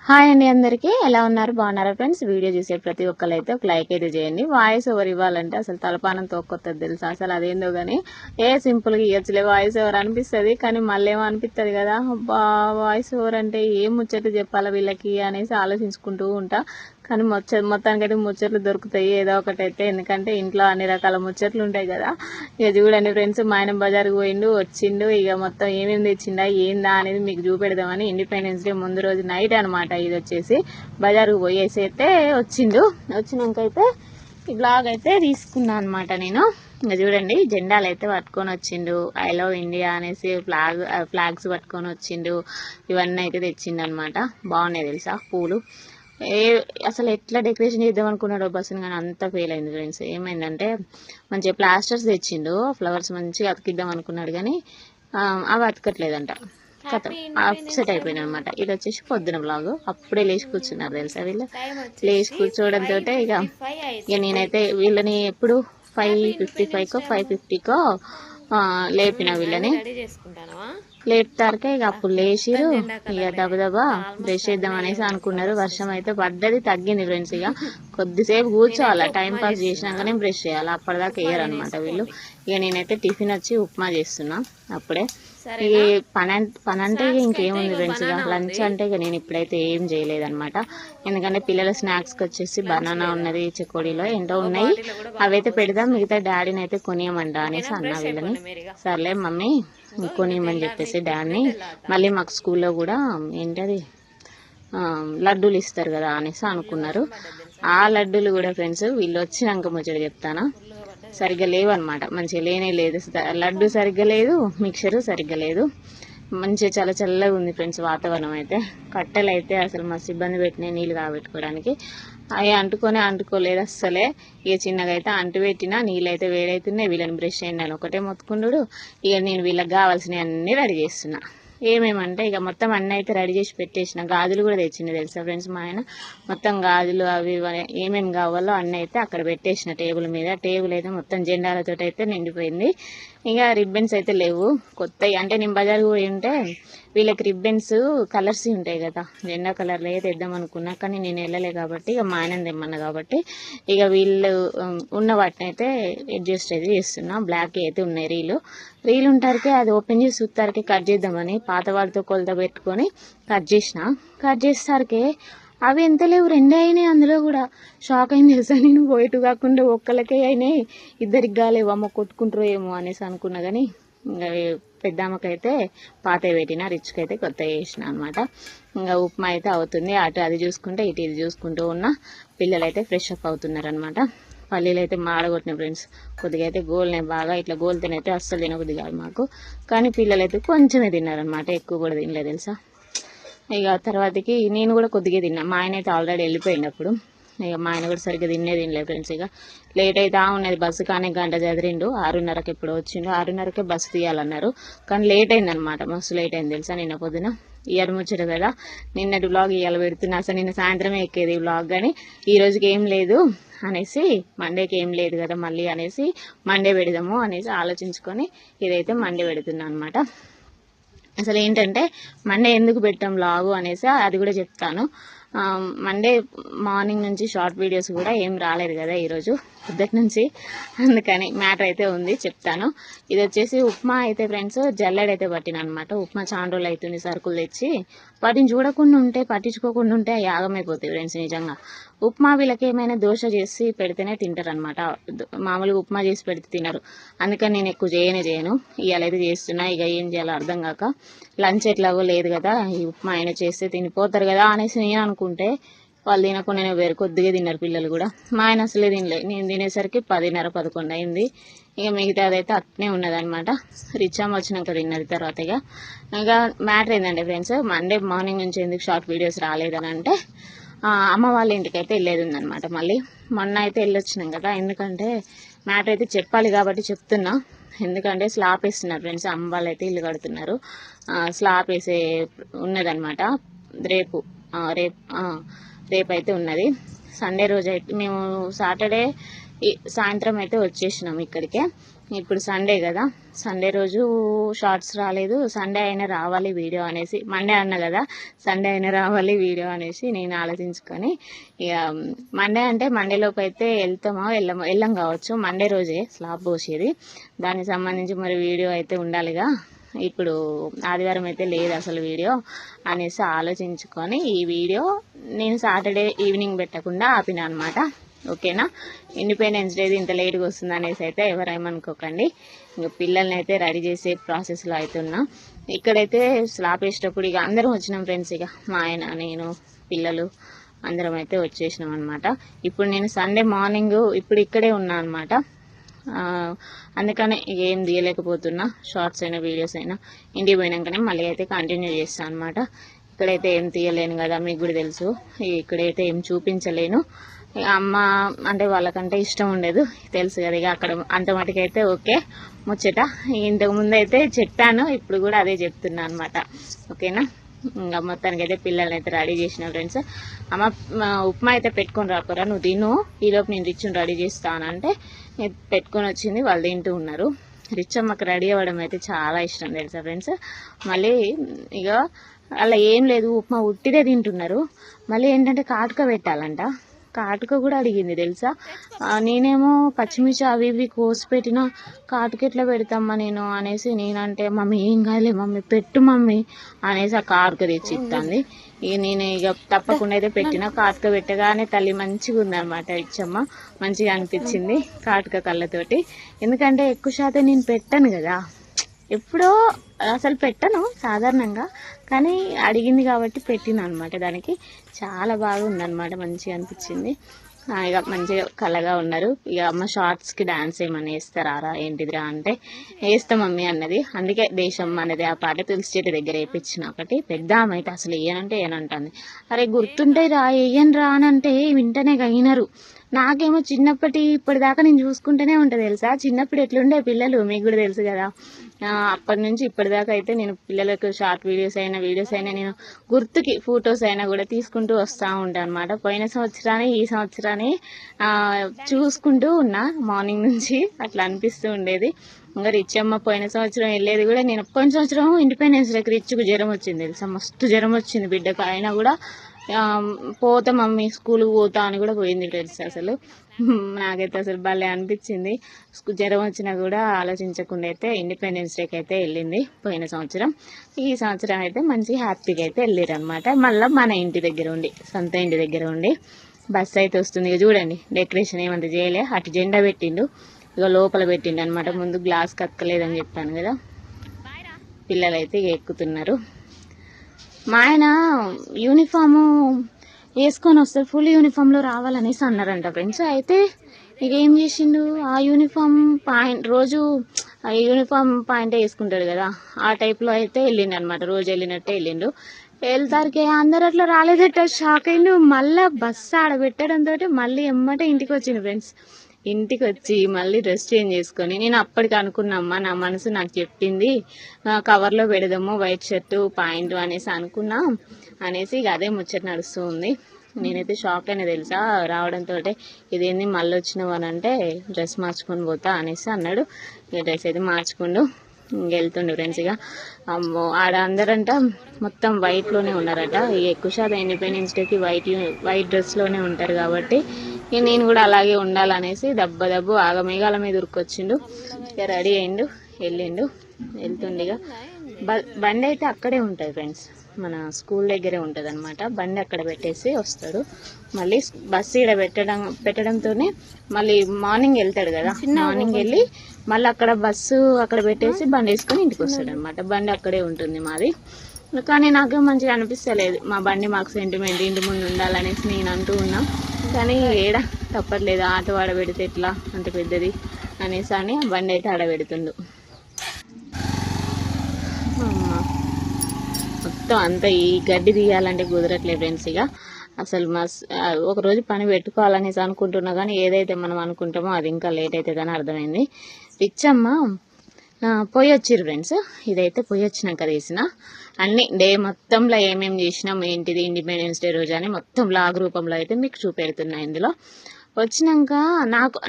Hi అండి, అందరికీ ఎలా ఉన్నారు? బాగున్నారా ఫ్రెండ్స్? వీడియో చూసే ప్రతి ఒక్కరు అయితే ఒక లైక్ అయితే చేయండి. వాయిస్ ఓవర్ ఇవ్వాలంటే అసలు తలపానం తోక్కొత్తది తెలుసా. అసలు అదేందో కానీ సింపుల్గా ఇవ్వచ్చులే వాయిస్ ఓవర్ అనిపిస్తుంది, కానీ మళ్ళీ ఏమో అనిపిస్తుంది కదా, వాయిస్ ఓవర్ అంటే ఏం ముచ్చట్లు చెప్పాలా వీళ్ళకి అనేసి ఆలోచించుకుంటూ ఉంటా. కానీ మొత్తానికైతే ముచ్చట్లు దొరుకుతాయి ఏదో ఒకటైతే, ఎందుకంటే ఇంట్లో అన్ని రకాల ముచ్చట్లు ఉంటాయి కదా. ఇక చూడండి ఫ్రెండ్స్, మా ఆయన బజార్కి పోయిండు, వచ్చిండు. ఇక మొత్తం ఏమేమి తెచ్చిండా ఏందా అనేది మీకు చూపెడదామని ఇండిపెండెన్స్ డే ముందు రోజు నైట్ అనమాట ఇది వచ్చేసి బజార్కు పోయేసి అయితే వచ్చిండు. వచ్చినాకైతే ఈ బ్లాగ్ అయితే తీసుకున్నా అనమాట నేను. ఇంకా చూడండి, జెండాలు అయితే పట్టుకొని వచ్చిండు, ఐ లవ్ ఇండియా అనేసి ఫ్లాగ్స్ పట్టుకొని వచ్చిండు. ఇవన్నీ అయితే తెచ్చిండు అనమాట. బాగున్నాయి తెలుసా పూలు. అసలు ఎట్లా డెకరేషన్ చేద్దాం అనుకున్నాడో బస్సుని, కానీ అంతా ఫెయిల్ అయింది ఫ్రెండ్స్. ఏమైందంటే మంచిగా ప్లాస్టర్స్ తెచ్చిండు, ఫ్లవర్స్ మంచిగా అతికిద్దాం అనుకున్నాడు, కానీ అవి అతకట్లేదంట. కథ అప్సెట్ అయిపోయినా అనమాట. ఇది వచ్చేసి పొద్దున బ్లాగ్. అప్పుడే లేచి కూర్చున్నారు తెలుసా వీళ్ళు. లేచి కూర్చోవడంతో ఇక నేనైతే వీళ్ళని ఎప్పుడు 5:55కో 5:50కో లేపిన వీళ్ళని. లేపుతారకే ఇక అప్పుడు లేచిరు. ఇక దబదబా బ్రష్ చేద్దాం అనేసి అనుకున్నారు. వర్షం అయితే పడ్డది, తగ్గింది ఫ్రెండ్స్. ఇక కొద్దిసేపు కూర్చోవాలా, టైం పాస్ చేసినాకనే బ్రష్ చేయాలి, అప్పటిదాకా వేయరు అనమాట వీళ్ళు. ఇక నేనైతే టిఫిన్ వచ్చి ఉప్మా చేస్తున్నా అప్పుడే. ఇక పని అంటే ఇక ఇంకేముంది ఫ్రెండ్స్, ఇక లంచ్ అంటే ఇక నేను ఇప్పుడైతే ఏం చేయలేదన్నమాట. ఎందుకంటే పిల్లల స్నాక్స్కి వచ్చేసి బనానా ఉన్నది, చెకోడీలో ఏంటో ఉన్నాయి, అవైతే పెడదాం, మిగతా డాడీని అయితే కొనియమంట అనేసి అన్నా వీళ్ళని. సర్లే మమ్మీ కొనియమని చెప్పేసి డాడీని. మళ్ళీ మాకు స్కూల్లో కూడా ఏంటది లడ్డూలు ఇస్తారు కదా అనేసి అనుకున్నారు. ఆ లడ్డూలు కూడా ఫ్రెండ్స్ వీళ్ళు వచ్చినాక ముచ్చట చెప్తానా, సరిగ్గా లేవు అనమాట. మంచిగా లేనే లేదు, లడ్డు సరిగ్గా లేదు, మిక్చరు సరిగ్గా లేదు. మంచిగా చాలా చల్లగా ఉంది ఫ్రెండ్స్ వాతావరణం అయితే. కట్టెలు అయితే అసలు మస్తు ఇబ్బంది పెట్టినాయి నీళ్ళు కాబెట్టుకోవడానికి. అవి అంటుకోలేదు అస్సలే. ఇక చిన్నగా అయితే అంటు పెట్టినా నీళ్ళు అయితే వేడైతున్నాయి. వీళ్ళని బ్రష్ చేయండి అని ఒకటే మొత్తుకుండు. ఇక నేను వీళ్ళకి కావాల్సినవి అన్నీ రెడీ చేస్తున్నా. ఏమేమంటే ఇక మొత్తం అన్నీ అయితే రెడీ చేసి పెట్టేసిన. గాజులు కూడా తెచ్చింది తెలుసా ఫ్రెండ్స్ మా ఆయన. మొత్తం గాజులు అవి ఏమేమి కావాలో అన్నీ అయితే అక్కడ పెట్టేసిన టేబుల్ మీద. టేబుల్ అయితే మొత్తం జెండాలతో అయితే నిండిపోయింది. ఇక రిబ్బన్స్ అయితే లేవు కొత్తవి. అంటే నేను బజార్కి పోయి ఉంటే వీళ్ళకి రిబ్బన్స్ కలర్స్ ఉంటాయి కదా, జెండా కలర్లు అయితే తెద్దాం అనుకున్నా, కానీ నేను వెళ్ళలే కాబట్టి ఇక మా ఆయన తెమ్మన్నా కాబట్టి ఇక వీళ్ళు ఉన్న వాటిని అయితే అడ్జస్ట్ అయితే చేస్తున్నా. బ్లాక్ అయితే ఉన్నాయి రీలు ఉంటారికే అది ఓపెన్ చేసి చూస్తారకే కట్ చేద్దామని పాత వాటితో కొలత పెట్టుకొని కట్ చేసేసరికి అవి ఎంత లేవు, రెండే అయినాయి. అందులో కూడా షాక్ అయింది తెలుసా నేను. పోయిటు కాకుండా ఒక్కలకే అయినాయి, ఇద్దరికి కాలేవు, అమ్మ కొట్టుకుంటారో ఏమో అనేసి అనుకున్నా. కానీ ఇంకా పెద్దమ్మకైతే పాత పెట్టిన, రిచ్కి అయితే కొత్త చేసిన అనమాట. ఇంకా ఉప్మా అయితే అవుతుంది, అటు అది చూసుకుంటే ఇటు ఇది చూసుకుంటూ ఉన్న. పిల్లలు అయితే ఫ్రెష్ అప్ అవుతున్నారు అనమాట. పల్లీలు అయితే మాడగొట్టినాయి ఫ్రెండ్స్. కొద్దిగా అయితే గోల్నాయి బాగా. ఇట్లా గోల్తేనైతే అస్సలు తినబుద్ది కాదు మాకు, కానీ పిల్లలు అయితే కొంచెమే తిన్నారనమాట, ఎక్కువ కూడా తినలేదు తెలుసా. ఇక తర్వాతకి నేను కూడా కొద్దిగా తిన్నా. మా ఆయన అయితే ఆల్రెడీ వెళ్ళిపోయినప్పుడు. ఇక మా ఆయన కూడా సరిగ్గా తినలేదు ఫ్రెండ్స్. ఇక లేట్ అయితే ఉన్నది బస్సు, కానీ గంట చదిరిండు. 6:30కి ఎప్పుడు వచ్చిండు, 6:30కే బస్సు తీయాలన్నారు, కానీ లేట్ అయిందనమాట, మస్తు లేట్ అయింది తెలుసా. నిన్న పొద్దున ఇయర్ ముచ్చట కదా, నిన్నటి బ్లాగ్ ఇవాళ పెడుతున్నా. అసలు నిన్న సాయంత్రమే ఎక్కేది బ్లాగ్, కానీ ఈ రోజుకి ఏం లేదు అనేసి, మండేకి ఏం లేదు కదా మళ్ళీ అనేసి మండే పెడదాము అనేసి ఆలోచించుకొని ఇదైతే మండే పెడుతున్నా అనమాట. అసలు ఏంటంటే మండే ఎందుకు పెట్టాం బ్లాగు అనేసి అది కూడా చెప్తాను. మండే మార్నింగ్ నుంచి షార్ట్ వీడియోస్ కూడా ఏం రాలేదు కదా ఈరోజు పొద్దుటి నుంచి, అందుకని మ్యాటర్ అయితే ఉంది చెప్తాను. ఇది వచ్చేసి ఉప్మా అయితే ఫ్రెండ్స్ జల్లెడైతే పట్టిన అనమాట. ఉప్మా చాలా రోజులు అవుతుంది సరుకులు తెచ్చి, వాటిని పట్టించుకోకుండా ఉంటే యాగమైపోతాయి ఫ్రెండ్స్ నిజంగా. ఉప్మా వీళ్ళకి ఏమైనా దోశ చేసి పెడితేనే తింటారు అనమాట, మామూలుగా ఉప్మా చేసి పెడితే తినరు. అందుకని నేను ఎక్కువ చేయను. ఇవాళ అయితే చేస్తున్నా. ఇక ఏం చేయాలో అర్థం కాక, లంచ్ ఎట్లాగో లేదు కదా, ఈ ఉప్మా అయినా చేస్తే తినిపోతారు కదా అనేసి నేను అనుకుంటే వాళ్ళు తినకుండా వేరు కొద్దిగా తిన్నారు పిల్లలు కూడా. మా ఆయన అసలే తినలే. నేను తినేసరికి 10:30, 11 అయింది. ఇక మిగతా అదైతే అట్నే ఉన్నదనమాట. రిచ్చామ వచ్చినాక తిన్నది. తర్వాత ఇక మ్యాటర్ ఏంటంటే ఫ్రెండ్స్, మండే మార్నింగ్ నుంచి ఎందుకు షార్ట్ వీడియోస్ రాలేదని అంటే, అమ్మ వాళ్ళ ఇంటికి అయితే వెళ్ళేది ఉందనమాట. మళ్ళీ మొన్న అయితే వెళ్ళొచ్చినాం కదా, ఎందుకంటే మ్యాటర్ అయితే చెప్పాలి కాబట్టి చెప్తున్నా. ఎందుకంటే స్లాబ్ వేస్తున్నారు ఫ్రెండ్స్, అమ్మ వాళ్ళు అయితే ఇల్లు కడుతున్నారు. స్లాబ్ వేసే ఉన్నదనమాట రేపు అయితే ఉన్నది. సండే రోజు అయితే మేము సాటర్డే సాయంత్రం అయితే వచ్చేసినాం ఇక్కడికే. ఇప్పుడు సండే కదా, సండే రోజు షార్ట్స్ రాలేదు, సండే అయినా రావాలి వీడియో అనేసి, మండే అన్న కదా సండే అయినా రావాలి వీడియో అనేసి నేను ఆలోచించుకొని ఇక మండే అంటే మండే లోపు అయితే వెళ్ళం కావచ్చు. మండే రోజే స్లాబ్ పోసేది, దానికి సంబంధించి మరి వీడియో అయితే ఉండాలిగా. ఇప్పుడు ఆదివారం అయితే లేదు అసలు వీడియో అనేసి ఆలోచించుకొని ఈ వీడియో నేను సాటర్డే ఈవినింగ్ పెట్టకుండా ఆపిన అనమాట. ఓకేనా, ఇండిపెండెన్స్ డేది ఇంత లేట్గా వస్తుంది అనేసి అయితే ఎవరేమనుకోకండి. ఇంకా పిల్లల్ని అయితే రెడీ చేసే ప్రాసెస్లో అవుతున్నా. ఇక్కడైతే స్లాబ్ వేసేటప్పుడు ఇక అందరం వచ్చినాం ఫ్రెండ్స్, ఇక మా ఆయన నేను పిల్లలు అందరం అయితే వచ్చేసినాం అనమాట. ఇప్పుడు నేను సండే మార్నింగ్ ఇప్పుడు ఇక్కడే ఉన్నా అనమాట. అందుకనే ఏం తీయలేకపోతున్నా, షార్ట్స్ అయినా వీడియోస్ అయినా ఇంటికి పోయినాకనే మళ్ళీ అయితే కంటిన్యూ చేస్తాను అనమాట. ఇక్కడైతే ఏం తీయలేను కదా, మీకు కూడా తెలుసు. ఇక్కడైతే ఏం చూపించలేను. అమ్మ అంటే వాళ్ళకంటే ఇష్టం ఉండదు తెలుసు కదా, ఇక అక్కడ అంత మటుకైతే ఓకే ముచ్చట. ఇంతకు ముందు అయితే చెప్పాను, ఇప్పుడు కూడా అదే చెప్తున్నా అనమాట. ఓకేనా, ఇంకా మొత్తానికి అయితే పిల్లల్ని అయితే రెడీ చేసిన ఫ్రెండ్స్. అమ్మ ఉప్మా అయితే పెట్టుకొని రాకురా, నువ్వు తిను, ఈలోపు నేను రిచ్చుని రెడీ చేస్తానంటే పెట్టుకొని వచ్చింది, వాళ్ళు తింటూ ఉన్నారు. రిచ్చమ్మకి రెడీ అవ్వడం అయితే చాలా ఇష్టం తెలుసా ఫ్రెండ్స్. మళ్ళీ ఇక అలా ఏం లేదు, ఉప్మా ఉట్టిదే తింటున్నారు. మళ్ళీ ఏంటంటే కాటుక పెట్టాలంట, కాటుక కూడా అడిగింది తెలుసా. నేనేమో పచ్చిమిర్చి అవి ఇవి కోసి పెట్టిన కాటుక ఎట్లా పెడతామ్మా నేను అనేసి నేనంటే, మమ్మీ ఏం కాదులే మమ్మీ పెట్టు మమ్మీ అనేసి ఆ కాటుక తెచ్చి ఇస్తుంది. ఇక నేను ఇక తప్పకుండా అయితే పెట్టిన, కాటుక పెట్టగానే తల్లి మంచిగా ఉందన్నమాట. ఇచ్చమ్మ మంచిగా అనిపించింది కాటుక కళ్ళతోటి. ఎందుకంటే ఎక్కువ శాతం నేను పెట్టాను కదా, ఎప్పుడో అసలు పెట్టను సాధారణంగా, కానీ అడిగింది కాబట్టి పెట్టిన అనమాట. దానికి చాలా బాగా ఉందన్నమాట, మంచిగా అనిపించింది. ఇక మంచిగా కళగా ఉన్నారు. ఇక అమ్మ షార్ట్స్కి డాన్స్ ఏమన్నా వేస్తారా ఏంటిదిరా అంటే వేస్తాం మమ్మీ అన్నది. అందుకే దేశం అనేది ఆ పాట తులసి చెట్టు దగ్గర వేయించిన ఒకటి. పెద్ద ఆమె అయితే అసలు ఏనంటే ఏనంటుంది, అరే గుర్తుంటే రా వేయను రా అని అంటే వింటనే అయినరు. నాకేమో ఇప్పటిదాకా నేను చూసుకుంటూనే ఉంటుంది తెలుసా. చిన్నప్పుడు ఎట్లుండే పిల్లలు మీకు కూడా తెలుసు కదా. అప్పటి నుంచి ఇప్పటిదాకా అయితే నేను పిల్లలకు షార్ట్ వీడియోస్ అయినా నేను గుర్తుకి ఫొటోస్ అయినా కూడా తీసుకుంటూ వస్తూ ఉంటాను అనమాట. పోయిన సంవత్సరాన్ని ఈ సంవత్సరాన్ని చూసుకుంటూ ఉన్నా మార్నింగ్ నుంచి, అట్లా అనిపిస్తూ ఉండేది. ఇంకా రిచ్చమ్మ పోయిన సంవత్సరం వెళ్ళేది కూడా, నేను పోయిన సంవత్సరం ఇండిపెండెన్స్ డేకి రిచ్చుకు జ్వరం వచ్చింది తెలుసా, మస్తు జ్వరం వచ్చింది బిడ్డకు. అయినా కూడా పోతా మమ్మీ స్కూల్కి పోతా అని కూడా పోయింది తెలుసు. అసలు నాకైతే అసలు భలే అనిపించింది. జ్వరం వచ్చినా కూడా ఆలోచించకుండా అయితే ఇండిపెండెన్స్ డేకి అయితే వెళ్ళింది పోయిన సంవత్సరం. ఈ సంవత్సరం అయితే మంచి హ్యాపీగా అయితే వెళ్ళారు అనమాట. మళ్ళీ మన ఇంటి దగ్గర ఉండి, సొంత ఇంటి దగ్గర ఉండి. బస్సు అయితే వస్తుంది, ఇక చూడండి డెకరేషన్ ఏమంత చేయలే. అటు జెండా పెట్టిండు, ఇక లోపల పెట్టిండు అనమాట. ముందు గ్లాస్ కక్కలేదని చెప్పాను కదా. పిల్లలు అయితే ఎక్కుతున్నారు. మా ఆయన యూనిఫాము వేసుకొని వస్తారు, ఫుల్ యూనిఫామ్లో రావాలనేసి అన్నారంట ఫ్రెండ్స్. అయితే ఇక ఏం చేసిండు, ఆ యూనిఫామ్ పాయింట్ రోజు ఆ యూనిఫామ్ పాయింటే వేసుకుంటాడు కదా, ఆ టైప్లో అయితే వెళ్ళిండు అనమాట. రోజు వెళ్ళినట్టే వెళ్ళిండు. వెళ్తారికి అందరు అట్లా రాలేదట, షాక్ అయిండు. మళ్ళీ బస్సు ఆడబెట్టడంతో మళ్ళీ ఎమ్మటే ఇంటికి వచ్చిండు ఫ్రెండ్స్. ఇంటికి వచ్చి మళ్ళీ డ్రెస్ చేంజ్ చేసుకొని, నేను అప్పటికి అనుకున్నామ్మా, నా మనసు నాకు చెప్పింది కవర్లో పెడదాము వైట్ షర్టు పాయింట్ అనేసి అనుకున్నా అనేసి ఇక అదే ముచ్చట నడుస్తూ ఉంది. నేనైతే షాక్ అయినా తెలుసా రావడంతో. ఇదేంది మళ్ళీ వచ్చినావు అని అంటే డ్రెస్ మార్చుకొని పోతా అనేసి అన్నాడు. ఇక డ్రెస్ అయితే మార్చుకుండు వెళ్తుండే ఫ్రెండ్స్. ఇక అమ్మో ఆడ అందరంట మొత్తం వైట్లోనే ఉన్నారట. ఇక ఎక్కువ శాతం ఇండిపెండెన్స్ డేకి వైట్ డ్రెస్లోనే ఉంటారు కాబట్టి ఇక నేను కూడా అలాగే ఉండాలనేసి దబ్బ ఆగమేఘాల మీద ఉరుకొచ్చిండు. ఇక రెడీ అయిండు, వెళ్తుండగా బండి అయితే అక్కడే ఉంటుంది ఫ్రెండ్స్, మన స్కూల్ దగ్గరే ఉంటుంది అనమాట. బండి అక్కడ పెట్టేసి వస్తాడు. మళ్ళీ బస్సు ఇక్కడ పెట్టడంతోనే మళ్ళీ మార్నింగ్ వెళ్తాడు కదా, మార్నింగ్ వెళ్ళి మళ్ళీ అక్కడ బస్సు అక్కడ పెట్టేసి బండి వేసుకొని ఇంటికి వస్తాడు అనమాట. బండి అక్కడే ఉంటుంది మాది. కానీ నాకు మంచిగా అనిపిస్తలేదు, మా బండి మాకు సెంటిమెంట్, ఇంటి ముందు ఉండాలనేసి నేను అంటూ ఉన్నా. కానీ ఏడా తప్పట్లేదు, ఆటో ఆడబెడితే ఎట్లా అంత పెద్దది అనేసి అని బండి అయితే ఆడబెడుతుండు. మొత్తం అంతా ఈ గడ్డి తీయాలంటే కుదరట్లేదు ఫ్రెండ్స్. ఇక అసలు ఒకరోజు పని పెట్టుకోవాలనేసి అనుకుంటున్నా, కానీ ఏదైతే మనం అనుకుంటామో అది ఇంకా లేట్ అవుతుందని అర్థమైంది. రిచ్చమ్మ పోయి వచ్చిర్రు ఫ్రెండ్స్. ఇదైతే పోయి వచ్చినాక తీసిన అన్ని డే మొత్తంలో ఏమేమి చేసినాం ఏంటిది ఇండిపెండెన్స్ డే రోజు అని మొత్తం బ్లాగ్ రూపంలో అయితే మీకు చూపెడుతున్నా. ఇందులో వచ్చినాక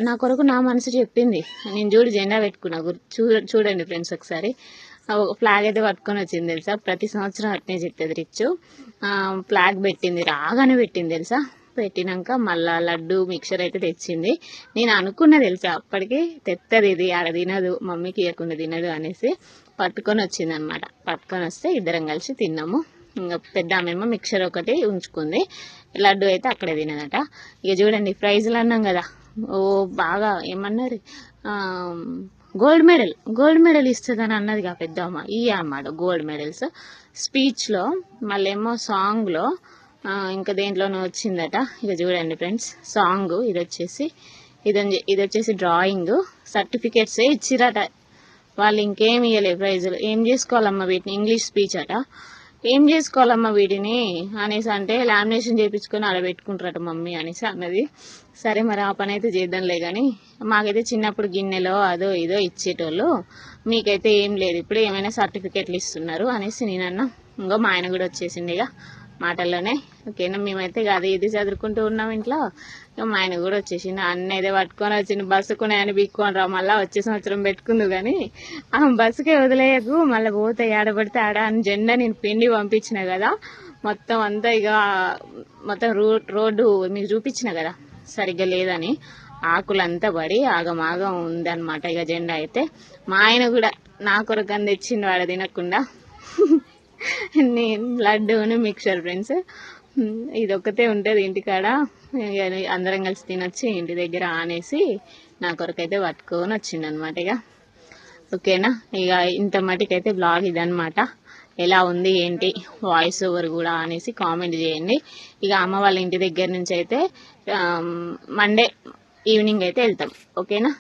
నా కొరకు నా మనసు చెప్పింది. నేను చూడు జెండా పెట్టుకున్నా, చూడండి ఫ్రెండ్స్ ఒకసారి. ఫ్లాగ్ అయితే పట్టుకొని వచ్చింది తెలుసా. ప్రతి సంవత్సరం అట్నే చెప్తుంది రిచ్చు. ఫ్లాగ్ పెట్టింది, రాగానే పెట్టింది తెలుసా. పెట్టినాక మళ్ళా లడ్డు మిక్చర్ అయితే తెచ్చింది. నేను అనుకున్నా తెలుసా అప్పటికి, తెత్తది ఇది ఆడ తినదు, మమ్మీకి ఇవ్వకుండా తినదు అనేసి పట్టుకొని వచ్చింది అనమాట. పట్టుకొని వస్తే ఇద్దరం కలిసి తిన్నాము. ఇంకా పెద్ద ఆమెమో మిక్చర్ ఒకటి ఉంచుకుంది, లడ్డు అయితే అక్కడే తినదట. ఇక చూడండి ప్రైజులు అన్నాం కదా, ఓ బాగా ఏమన్నారు, గోల్డ్ మెడల్ ఇస్తుందని అన్నదిగా పెద్దమ్మ. అన్నమాట గోల్డ్ మెడల్స్. స్పీచ్లో మళ్ళేమో సాంగ్లో ఇంకా దేంట్లోనూ వచ్చిందట. ఇక చూడండి ఫ్రెండ్స్, సాంగ్ ఇది వచ్చేసి డ్రాయింగ్, సర్టిఫికేట్సే ఇచ్చిరట వాళ్ళు, ఇంకేం ఇవ్వలేదు ప్రైజులు. ఏం చేసుకోవాలమ్మా వీటిని, ఇంగ్లీష్ స్పీచ్ అట, ఏం చేసుకోవాలమ్మా వీటిని అనేసి అంటే లామినేషన్ చేయించుకొని ఆడ పెట్టుకుంటారట మమ్మీ అనేసి అన్నది. సరే మరి ఆ పని అయితే చేద్దాంలే కానీ, మాకైతే చిన్నప్పుడు గిన్నెలో అదో ఇదో ఇచ్చేటోళ్ళు, మీకైతే ఏం లేదు, ఇప్పుడు ఏమైనా సర్టిఫికెట్లు ఇస్తున్నారు అనేసి నేనన్నా. ఇంకో మా ఆయన కూడా వచ్చేసింది ఇక మాటల్లోనే. ఓకేనా, మేమైతే అది ఇది చదువుకుంటూ ఉన్నాం ఇంట్లో. ఇక మా ఆయన కూడా వచ్చేసింది, అన్న ఏదో పట్టుకొని వచ్చింది, బస్సుకునే అని బిక్కొని రా, మళ్ళీ వచ్చే సంవత్సరం పెట్టుకుందు కానీ ఆ బస్సుకే వదిలేయకు, మళ్ళీ పోతే ఆడబడితే ఆడ అని జెండా నేను పిండి పంపించిన కదా. మొత్తం అంతా ఇక మొత్తం రోడ్డు మీకు చూపించిన కదా సరిగ్గా లేదని, ఆకులంతా పడి ఆగమాగం ఉందన్నమాట. ఇక జెండా అయితే మా ఆయన కూడా నా కొరకని తెచ్చిండు వాడు తినకుండా. నేను లడ్డూను మిక్చర్ ఫ్రెండ్స్, ఇది ఒక్కతే ఉంటుంది ఇంటికాడ, అందరం కలిసి తినొచ్చి ఇంటి దగ్గర అనేసి నా కొరకైతే పట్టుకొని వచ్చింది అనమాట. ఇక ఓకేనా, ఇక ఇంత మటుకైతే బ్లాగ్ ఇదనమాట. ఎలా ఉంది ఏంటి వాయిస్ ఓవర్ కూడా అనేసి కామెంట్ చేయండి. ఇక అమ్మ వాళ్ళ ఇంటి దగ్గర నుంచి అయితే మండే ఈవినింగ్ అయితే వెళ్తాం. ఓకేనా.